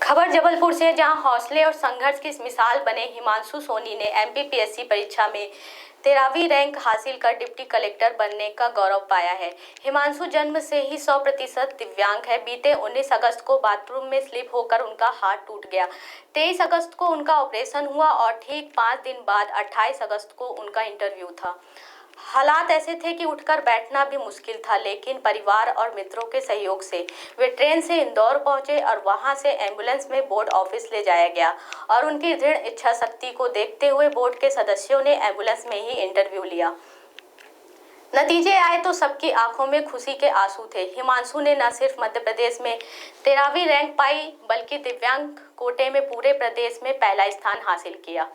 खबर जबलपुर से, जहां हौसले और संघर्ष की मिसाल बने हिमांशु सोनी ने एमपीपीएससी परीक्षा में 13वीं रैंक हासिल कर डिप्टी कलेक्टर बनने का गौरव पाया है। हिमांशु जन्म से ही 100% दिव्यांग है। बीते 19 अगस्त को बाथरूम में स्लिप होकर उनका हाथ टूट गया। 23 अगस्त को उनका ऑपरेशन हुआ और ठीक 5 दिन बाद 28 अगस्त को उनका इंटरव्यू था। हालात ऐसे थे कि उठकर बैठना भी मुश्किल था, लेकिन परिवार और मित्रों के सहयोग से वे ट्रेन से इंदौर पहुंचे और वहां से एम्बुलेंस में बोर्ड ऑफिस ले जाया गया और उनकी दृढ़ इच्छा शक्ति को देखते हुए बोर्ड के सदस्यों ने एम्बुलेंस में ही इंटरव्यू लिया। नतीजे आए तो सबकी आंखों में खुशी के आंसू थे। हिमांशु ने न सिर्फ मध्य प्रदेश में 13वीं रैंक पाई, बल्कि दिव्यांग कोटे में पूरे प्रदेश में पहला स्थान हासिल किया।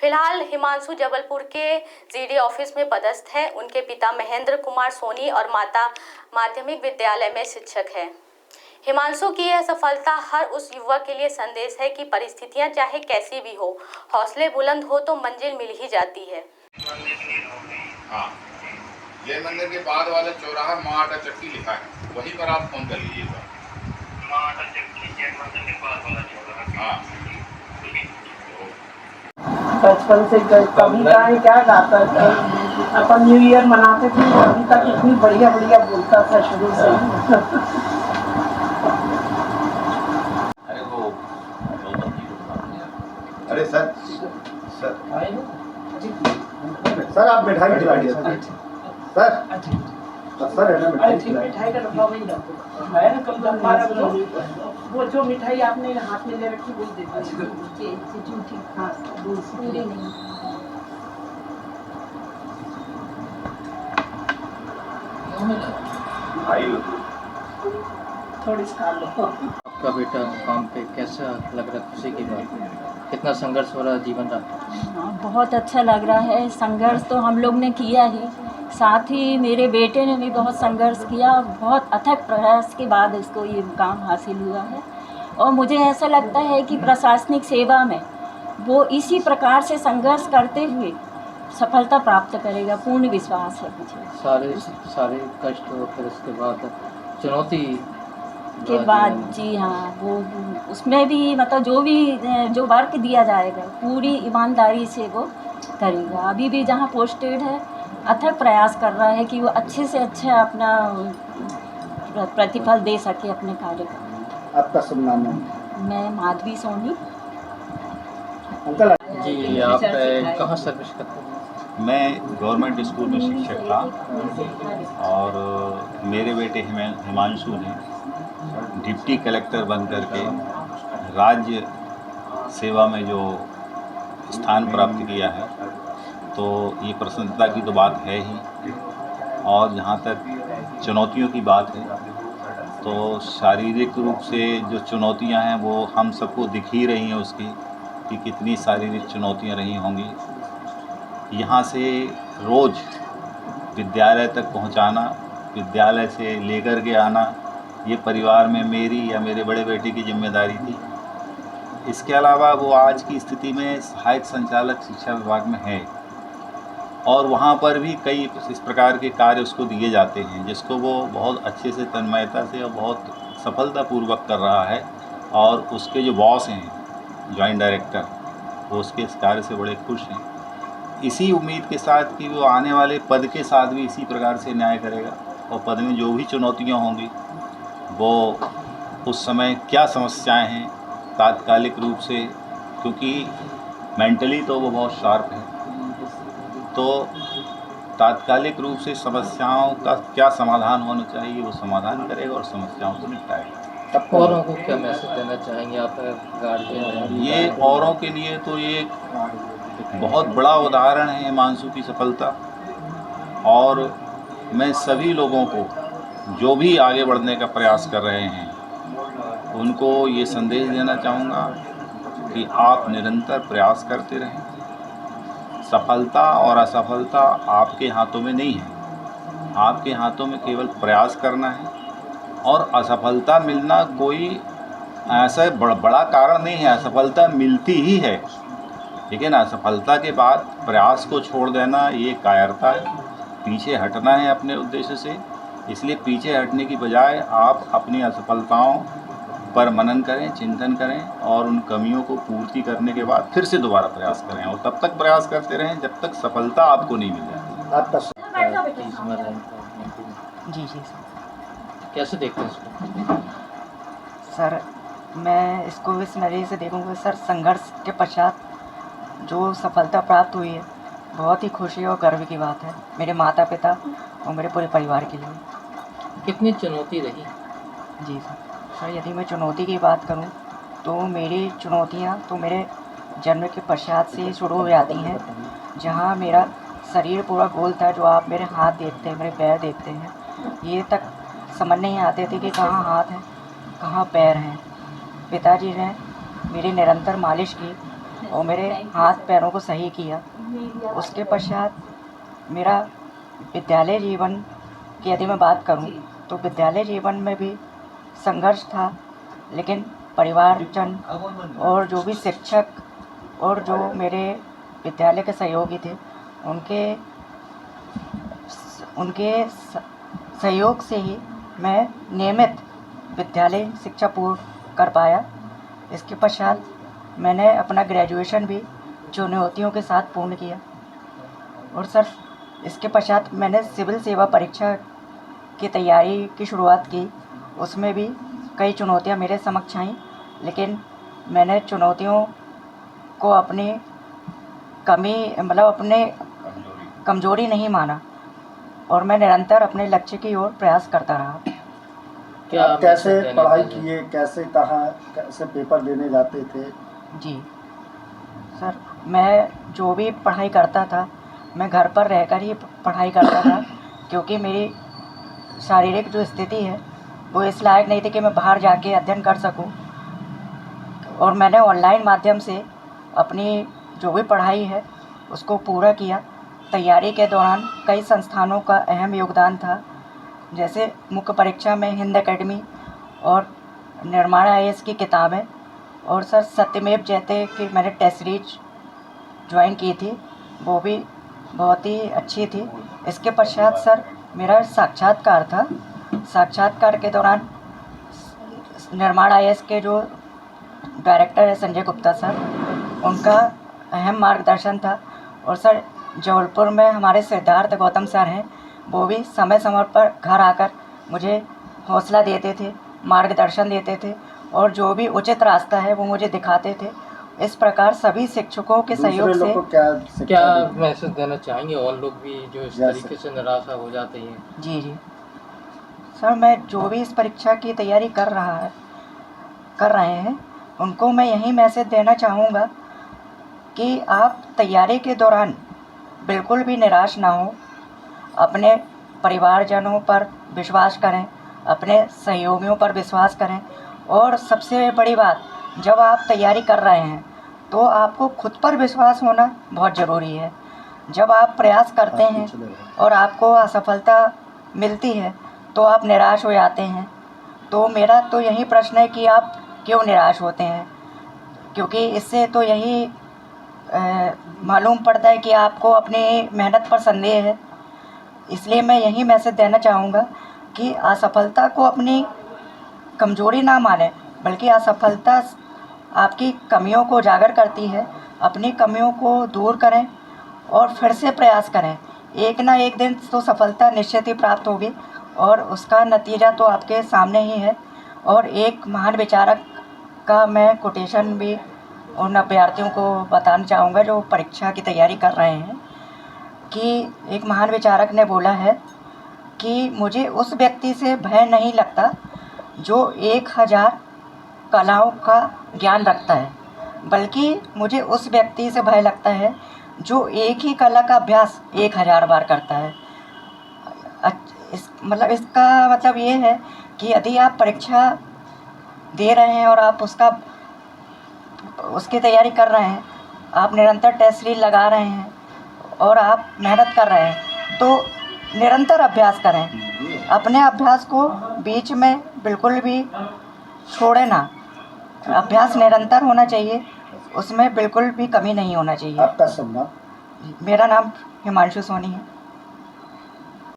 फिलहाल हिमांशु जबलपुर के जीडी ऑफिस में पदस्थ है। उनके पिता महेंद्र कुमार सोनी और माता माध्यमिक विद्यालय में शिक्षक है। हिमांशु की यह सफलता हर उस युवा के लिए संदेश है कि परिस्थितियां चाहे कैसी भी हो, हौसले बुलंद हो तो मंजिल मिल ही जाती है। हाँ, जय मंदिर के बाद वाला चौराहा माँ आटा चक्की लिखा है, वहीं पर आप फोन कर लीजिएगा। माँ आटा चक्की जय मंदिर के बाद वाला चौराहा। हाँ, बचपन से कविता है क्या गाता था, अपन न्यू ईयर मनाते थे, कविता कितनी बढ़िया बढ़िया बोलता था शुरू से। अरे वो अरे सर सर आप मिठाई खिलाइए सर। सर है ना मिठाई का डब्बा वही रखो, है ना कम दाम मारा वो जो मिठाई आपने हाथ में ले रखी वही दे दीजिए। हाँ पूरी नहीं। थोड़ी सा लो। आपका बेटा मुकाम पे कैसा लग रहा है? खुशी की बात है। कितना संघर्ष हो रहा जीवन का? बहुत अच्छा लग रहा है। संघर्ष तो हम लोग ने किया ही, साथ ही मेरे बेटे ने भी बहुत संघर्ष किया और बहुत अथक प्रयास के बाद इसको ये मुकाम हासिल हुआ है। और मुझे ऐसा लगता है कि प्रशासनिक सेवा में वो इसी प्रकार से संघर्ष करते हुए सफलता प्राप्त करेगा, पूर्ण विश्वास है मुझे। सारे कष्ट हो, फिर उसके बाद चुनौती के बाद, जी हाँ, वो उसमें भी मतलब जो वर्क दिया जाएगा पूरी ईमानदारी से वो करेगा। अभी भी जहाँ पोस्टेड है अथक प्रयास कर रहा है कि वो अच्छे से अच्छा अपना प्रतिफल दे सके अपने कार्य का। आपका शुभ नाम है? मैं माधवी सोनी। अंकल जी, आप कहाँ सर्विस करते हैं? मैं गवर्नमेंट स्कूल में शिक्षक था और मेरे बेटे हिमांशु ने डिप्टी कलेक्टर बन करके राज्य सेवा में जो स्थान प्राप्त किया है, तो ये प्रसन्नता की तो बात है ही। और जहाँ तक चुनौतियों की बात है, तो शारीरिक रूप से जो चुनौतियाँ हैं वो हम सबको दिख ही रही हैं उसकी कि कितनी शारीरिक चुनौतियाँ रही होंगी। यहाँ से रोज़ विद्यालय तक पहुँचाना, विद्यालय से लेकर के आना, ये परिवार में मेरी या मेरे बड़े बेटे की जिम्मेदारी थी। इसके अलावा वो आज की स्थिति में सहायक संचालक शिक्षा विभाग में है और वहाँ पर भी कई इस प्रकार के कार्य उसको दिए जाते हैं जिसको वो बहुत अच्छे से तन्मयता से और बहुत सफलतापूर्वक कर रहा है। और उसके जो बॉस हैं जॉइंट डायरेक्टर, वो उसके इस कार्य से बड़े खुश हैं। इसी उम्मीद के साथ कि वो आने वाले पद के साथ भी इसी प्रकार से न्याय करेगा और पद में जो भी चुनौतियाँ होंगी वो उस समय क्या समस्याएं हैं तात्कालिक रूप से, क्योंकि मेंटली तो वो बहुत शार्प है, तो तात्कालिक रूप से समस्याओं का क्या समाधान होना चाहिए वो समाधान करेगा और समस्याओं को निपटाएगा। औरों को क्या मैसेज देना चाहेंगे आप गार्जियन? ये औरों के लिए तो ये बहुत बड़ा उदाहरण है हिमांशु की सफलता। और मैं सभी लोगों को जो भी आगे बढ़ने का प्रयास कर रहे हैं उनको ये संदेश देना चाहूँगा कि आप निरंतर प्रयास करते रहें। सफलता और असफलता आपके हाथों में नहीं है, आपके हाथों में केवल प्रयास करना है। और असफलता मिलना कोई ऐसा बड़ा कारण नहीं है, असफलता मिलती ही है, लेकिन असफलता के बाद प्रयास को छोड़ देना ये कायरता है, पीछे हटना है अपने उद्देश्य से। इसलिए पीछे हटने की बजाय आप अपनी असफलताओं पर मनन करें, चिंतन करें और उन कमियों को पूर्ति करने के बाद फिर से दोबारा प्रयास करें और तब तक प्रयास करते रहें जब तक सफलता आपको नहीं मिल जाती। आपका 30वां रैंक का MP में। जी जी सर। कैसे देखते हैं इसको? सर मैं इसको इस नज़रिए से देखूँगा सर, संघर्ष के पश्चात जो सफलता प्राप्त हुई है बहुत ही खुशी और गर्व की बात है मेरे माता पिता और मेरे पूरे परिवार के लिए। कितनी चुनौती रही? जी सर, यदि मैं चुनौती की बात करूं तो मेरी चुनौतियां तो मेरे जन्म के पश्चात से शुरू हो जाती हैं, जहां मेरा शरीर पूरा गोल था। जो आप मेरे हाथ देखते हैं, मेरे पैर देखते हैं, ये तक समझ नहीं आते थे कि कहाँ हाथ है कहाँ पैर हैं। पिताजी ने मेरी निरंतर मालिश की और मेरे हाथ पैरों को सही किया। उसके पश्चात मेरा विद्यालय जीवन की यदि मैं बात करूं तो विद्यालय जीवन में भी संघर्ष था, लेकिन परिवारजन और जो भी शिक्षक और जो मेरे विद्यालय के सहयोगी थे उनके सहयोग से ही मैं नियमित विद्यालय शिक्षा पूर्ण कर पाया। इसके पश्चात मैंने अपना ग्रेजुएशन भी चुनौतियों के साथ पूर्ण किया। और सर इसके पश्चात मैंने सिविल सेवा परीक्षा की तैयारी की शुरुआत की। उसमें भी कई चुनौतियां मेरे समक्ष आईं, लेकिन मैंने चुनौतियों को अपनी अपने कमजोरी नहीं माना और मैं निरंतर अपने लक्ष्य की ओर प्रयास करता रहा। क्या आप कैसे मैसेज देना पढ़ाई चाहिए? किए, कैसे कहाँ कैसे पेपर देने जाते थे? जी सर, मैं जो भी पढ़ाई करता था मैं घर पर रहकर ही पढ़ाई करता था, क्योंकि मेरी शारीरिक जो स्थिति है वो इस लायक नहीं थी कि मैं बाहर जाके अध्ययन कर सकूं। और मैंने ऑनलाइन माध्यम से अपनी जो भी पढ़ाई है उसको पूरा किया। तैयारी के दौरान कई संस्थानों का अहम योगदान था, जैसे मुख्य परीक्षा में हिंद एकेडमी और निर्माण IAS की किताबें, और सर सत्यमेव जयते की मैंने टेस्ट सीरीज ज्वाइन की थी, वो भी बहुत ही अच्छी थी। इसके पश्चात सर मेरा साक्षात्कार था। साक्षात्कार के दौरान निर्माण IAS के जो डायरेक्टर है संजय गुप्ता सर, उनका अहम मार्गदर्शन था। और सर जबलपुर में हमारे सिद्धार्थ गौतम सर हैं, वो भी समय समय पर घर आकर मुझे हौसला देते थे, मार्गदर्शन देते थे और जो भी उचित रास्ता है वो मुझे दिखाते थे। इस प्रकार सभी शिक्षकों के सहयोग से क्या मैसेज देना चाहेंगे और लोग भी जो इस तरीके से निराशा हो जाते हैं? जी सर, मैं जो भी इस परीक्षा की तैयारी कर रहे हैं उनको मैं यही मैसेज देना चाहूँगा कि आप तैयारी के दौरान बिल्कुल भी निराश ना हो। अपने परिवारजनों पर विश्वास करें, अपने सहयोगियों पर विश्वास करें और सबसे बड़ी बात, जब आप तैयारी कर रहे हैं तो आपको खुद पर विश्वास होना बहुत ज़रूरी है। जब आप प्रयास करते हैं और आपको असफलता मिलती है तो आप निराश हो जाते हैं। तो मेरा तो यही प्रश्न है कि आप क्यों निराश होते हैं, क्योंकि इससे तो यही मालूम पड़ता है कि आपको अपनी मेहनत पर संदेह है। इसलिए मैं यही मैसेज देना चाहूँगा कि असफलता को अपनी कमजोरी ना मानें, बल्कि असफलता आपकी कमियों को उजागर करती है। अपनी कमियों को दूर करें और फिर से प्रयास करें। एक ना एक दिन तो सफलता निश्चित ही प्राप्त होगी और उसका नतीजा तो आपके सामने ही है। और एक महान विचारक का मैं कोटेशन भी उन अभ्यर्थियों को बताना चाहूँगा जो परीक्षा की तैयारी कर रहे हैं, कि एक महान विचारक ने बोला है कि मुझे उस व्यक्ति से भय नहीं लगता जो 1000 कलाओं का ज्ञान रखता है, बल्कि मुझे उस व्यक्ति से भय लगता है जो एक ही कला का अभ्यास 1000 बार करता है। इसका मतलब ये है कि यदि आप परीक्षा दे रहे हैं और आप उसकी तैयारी कर रहे हैं, आप निरंतर टेस्ट सीरीज लगा रहे हैं और आप मेहनत कर रहे हैं, तो निरंतर अभ्यास करें। अपने अभ्यास को बीच में बिल्कुल भी छोड़े ना। अभ्यास निरंतर होना चाहिए, उसमें बिल्कुल भी कमी नहीं होना चाहिए। आपका शुभ नाम? मेरा नाम हिमांशु सोनी है।